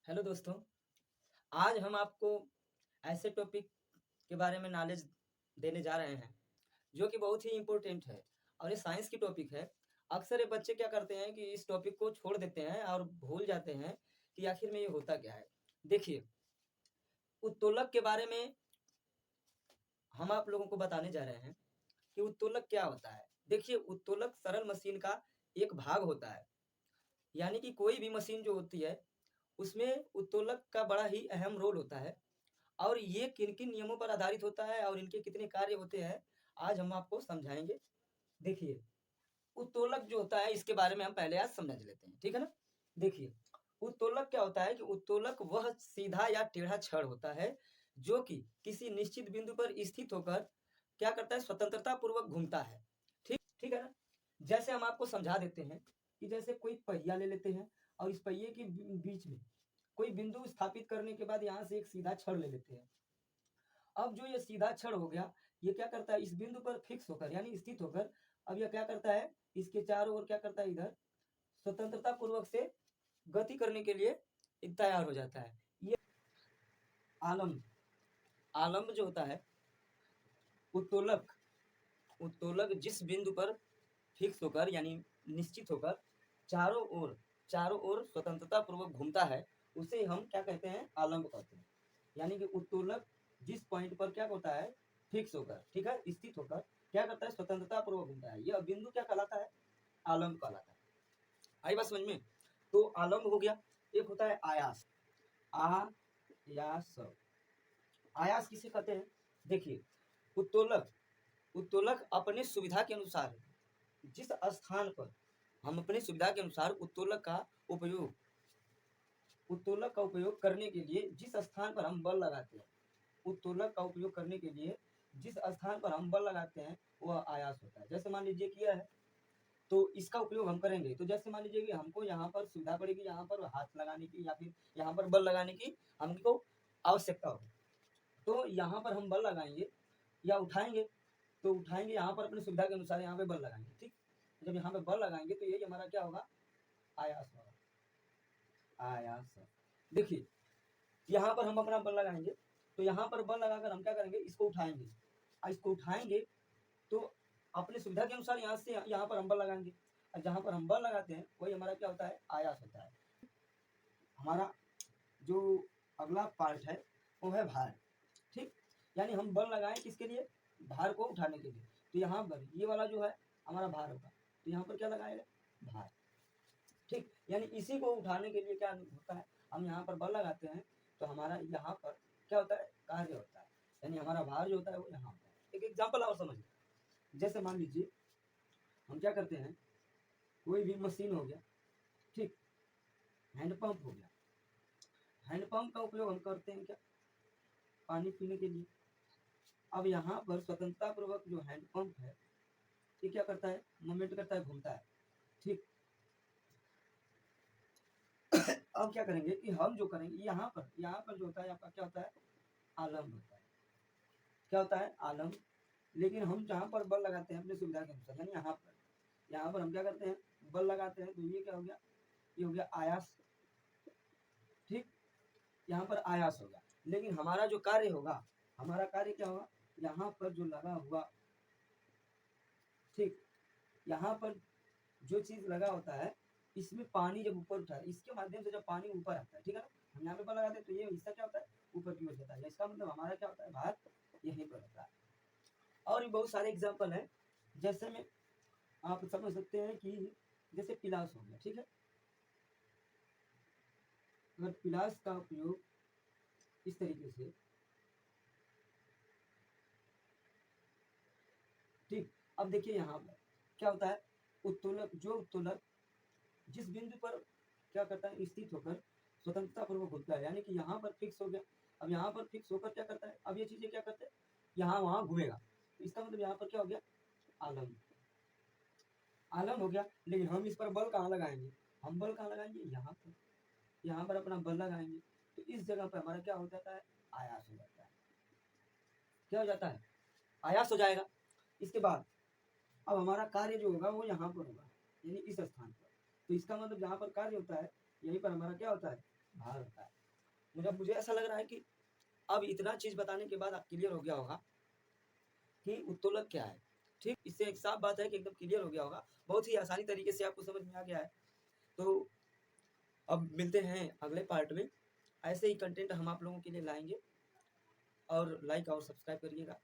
Hello दोस्तों, आज हम आपको ऐसे टॉपिक के बारे में नॉलेज देने जा रहे हैं, जो कि बहुत ही इम्पोर्टेंट है और ये साइंस की टॉपिक है। अक्सर ये बच्चे क्या करते हैं कि इस टॉपिक को छोड़ देते हैं और भूल जाते हैं कि आखिर में ये होता क्या है। देखिए, उत्तोलक के बारे में हम आप लोगों को बताने जा रहे हैं कि उत्तोलक क्या होता है। देखिए, उत्तोलक सरल मशीन का एक भाग होता है, यानी कि कोई भी मशीन जो होती है, उसमें उत्तोलक का बड़ा ही अहम रोल होता है। और ये किन-किन नियमों पर आधारित होता है और इनके कितने कार्य होते हैं, आज हम आपको समझाएँगे। देखिए, उत्तोलक जो होता है इसके बारे में हम पहले आज समझ लेते हैं, ठीक है ना? देखिए, उत्तोलक क्या होता है कि उत्तोलक वह सीधा या टेढ़ा छड़ होता है, जो कि किसी निश्चित बिंदु पर स्थित होकर क्या करता है, स्वतंत्रता पूर्वक घूमता है। ठीक है ना? जैसे हम आपको समझा देते हैं कि जैसे कोई पहिया ले लेते हैं और इस पहिए के बीच में कोई बिंदु स्थापित करने के बाद यहाँ से एक सीधा छड़ ले लेते हैं। अब जो ये सीधा छड़ हो गया, ये क्या करता है, इस बिंदु पर फिक्स होकर यानी स्थित होकर अब यह क्या करता है, इसके चारों ओर क्या करता है, इधर स्वतंत्रता पूर्वक से गति करने के लिए तैयार हो जाता है। ये आलम्ब आलम्ब जो होता है, उत्तोलक उत्तोलक जिस बिंदु पर फिक्स होकर यानी निश्चित होकर चारों ओर स्वतंत्रता पूर्वक घूमता है, उसे हम क्या कहते हैं, आलम्ब कहते हैं। यानी कि उत्तोलक जिस पॉइंट पर क्या होता है, फिक्स होकर, ठीक है, स्थित होकर क्या करता है, स्वतंत्रता पूर्वक घूमता है, यह बिंदु क्या कहलाता है, आलम्ब कहलाता है। आई बात समझ में? तो आलम्ब हो गया। एक होता है आयास। आयास आयास किसे कहते हैं? देखिए, उत्तोलक उत्तोलक अपने सुविधा के अनुसार जिस स्थान पर हम अपनी सुविधा के अनुसार उत्तोलक का उपयोग करने के लिए जिस स्थान पर हम बल लगाते हैं, उत्तोलक का उपयोग करने के लिए जिस स्थान पर हम बल लगाते हैं वह आयास होता है। जैसे मान लीजिए किया है, तो इसका उपयोग हम करेंगे, तो जैसे मान लीजिए कि हमको यहाँ पर सुविधा पड़ेगी, यहाँ पर हाथ लगाने की या फिर यहाँ पर बल लगाने की हमको आवश्यकता होगी, तो यहाँ पर हम बल लगाएंगे या उठाएंगे, तो उठाएंगे यहाँ पर अपनी सुविधा के अनुसार यहाँ पे बल लगाएंगे। ठीक, जब यहाँ पे बल लगाएंगे तो यही हमारा क्या होगा, आयास होगा। आयास। देखिए, यहाँ पर हम अपना बल लगाएंगे, तो यहाँ पर बल लगाकर हम क्या करेंगे, इसको उठाएंगे और इसको उठाएंगे तो अपनी सुविधा के अनुसार यहाँ से यहाँ पर हम बल लगाएंगे, और जहाँ पर हम बल लगाते हैं वही हमारा क्या होता है, आयास होता है। हमारा जो अगला पार्ट है वो है भार। ठीक, यानी हम बल लगाएं किसके लिए, भार को उठाने के लिए। तो यहाँ पर ये वाला जो है हमारा भार होगा, तो यहाँ पर क्या लगाएगा, भार। ठीक, यानी इसी को उठाने के लिए क्या होता है, हम यहाँ पर बल लगाते हैं तो हमारा यहाँ पर क्या होता है, कार्य होता है, यानी हमारा भार जो होता है वो यहाँ होता है। एक एग्जाम्पल और समझिए, जैसे मान लीजिए हम क्या करते हैं, कोई भी मशीन हो गया, ठीक, हैंडपंप हो गया, हैंडपंप का उपयोग हम करते हैं क्या, पानी पीने के लिए। अब यहाँ पर स्वतंत्रता पूर्वक जो हैंडपंप है ये क्या करता है, मूवमेंट करता है, घूमता है। ठीक, अब क्या करेंगे कि हम जो करेंगे यहाँ पर जो होता है आपका क्या होता है, आलम्ब होता है। क्या होता है, आलम्ब। लेकिन हम जहाँ पर बल लगाते हैं अपनी सुविधा के अनुसार, यानी यहाँ पर हम क्या करते हैं, बल लगाते हैं, तो ये क्या हो गया, ये हो गया आयास। ठीक, यहाँ पर आयास होगा। लेकिन हमारा जो कार्य होगा, हमारा कार्य क्या होगा, यहाँ पर जो लगा हुआ, ठीक, यहाँ पर जो चीज लगा होता है, इसमें पानी जब ऊपर उठा है, इसके माध्यम से जब पानी ऊपर आता है, ठीक है ना, हम यहाँ पे बल लगाते हैं तो ये हिस्सा क्या होता है, ऊपर की ओर जाता है। इसका मतलब हमारा क्या होता है, भार यहीं पर होता है। और भी बहुत सारे एग्जाम्पल हैं, जैसे में आप समझ सकते हैं कि जैसे पिलास हो गया, ठीक है, अगर पिलास का उपयोग इस तरीके से, ठीक, अब देखिए यहाँ पर क्या होता है, उत्तोलक जिस बिंदु पर क्या करता है, स्थित होकर स्वतंत्रता पूर्वक घूमता है, यानी कि यहाँ पर फिक्स हो गया। अब यहाँ पर फिक्स होकर क्या करता है, अब ये चीजें क्या करते हैं, यहाँ वहां घूमेगा, तो इसका मतलब यहाँ पर क्या हो गया, आलम आलम हो गया। लेकिन हम इस पर बल कहाँ लगाएंगे, हम बल कहाँ लगाएंगे, यहाँ पर अपना बल लगाएंगे, तो इस जगह पर हमारा क्या हो जाता है, आयास हो जाता है। क्या हो जाता है, आयास हो जाएगा। इसके बाद अब हमारा कार्य जो होगा वो यहाँ पर होगा, यानी इस स्थान पर। तो इसका मतलब जहाँ पर कार्य होता है यहीं पर हमारा क्या होता है, भार होता है। मुझे ऐसा लग रहा है कि अब इतना चीज़ बताने के बाद क्लियर हो गया होगा कि उत्तोलक क्या है। ठीक, इससे एक साफ बात है कि एकदम क्लियर हो गया होगा, बहुत ही आसानी तरीके से आपको समझ में आ गया है। तो अब मिलते हैं अगले पार्ट में, ऐसे ही कंटेंट हम आप लोगों के लिए लाएँगे और लाइक और सब्सक्राइब करिएगा।